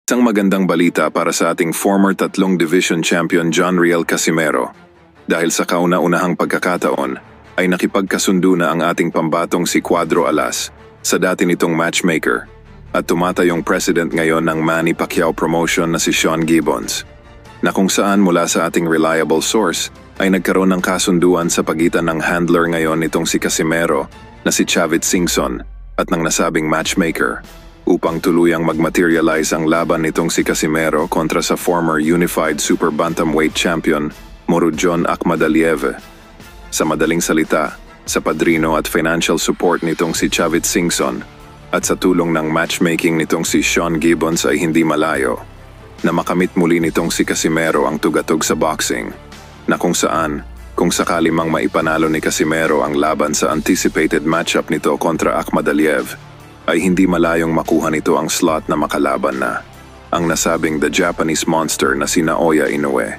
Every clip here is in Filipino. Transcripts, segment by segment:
Isang magandang balita para sa ating former 3 division champion John Riel Casimero. Dahil sa kauna-unahang pagkakataon, ay nakipagkasundo na ang ating pambatong si Cuadro Alas sa dati nitong matchmaker at tumatayong president ngayon ng Manny Pacquiao promotion na si Sean Gibbons, na kung saan mula sa ating reliable source ay nagkaroon ng kasunduan sa pagitan ng handler ngayon nitong si Casimero na si Chavit Singson at ng nasabing matchmaker upang tuluyang mag-materialize ang laban nitong si Casimero kontra sa former Unified Super Bantamweight Champion Murodjon Akhmadaliev. Sa madaling salita, sa padrino at financial support nitong si Chavit Singson at sa tulong ng matchmaking nitong si Sean Gibbons ay hindi malayo na makamit muli nitong si Casimero ang tugatog sa boxing, na kung saan, kung sakali mang maipanalo ni Casimero ang laban sa anticipated matchup nito kontra Akhmadaliev, ay hindi malayong makuha nito ang slot na makalaban na ang nasabing The Japanese Monster na si Naoya Inoue.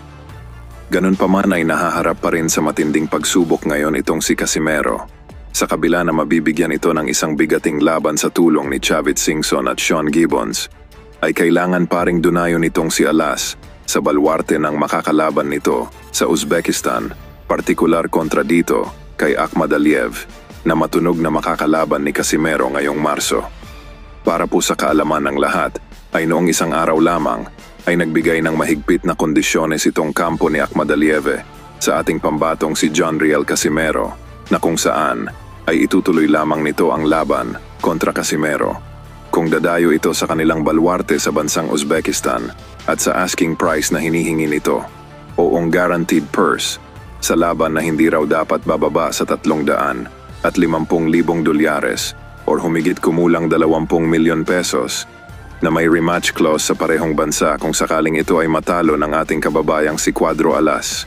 Ganun pa man ay nahaharap pa rin sa matinding pagsubok ngayon itong si Casimero. Sa kabila na mabibigyan ito ng isang bigating laban sa tulong ni Chavit Singson at Sean Gibbons, ay kailangan pa ring dunayon nitong si Alas sa balwarte ng makakalaban nito sa Uzbekistan, partikular kontra dito kay Akhmadaliev, na matunog na makakalaban ni Casimero ngayong Marso. Para po sa kaalaman ng lahat, ay noong isang araw lamang ay nagbigay ng mahigpit na kondisyones itong kampo ni Akhmadaliev sa ating pambatong si John Riel Casimero, na kung saan ay itutuloy lamang nito ang laban kontra Casimero kung dadayo ito sa kanilang balwarte sa bansang Uzbekistan at sa asking price na hinihingi nito o ang guaranteed purse sa laban na hindi raw dapat bababa sa 350,000 dolyares or humigit kumulang 20 milyon pesos, na may rematch clause sa parehong bansa kung sakaling ito ay matalo ng ating kababayang si Cuadro Alas.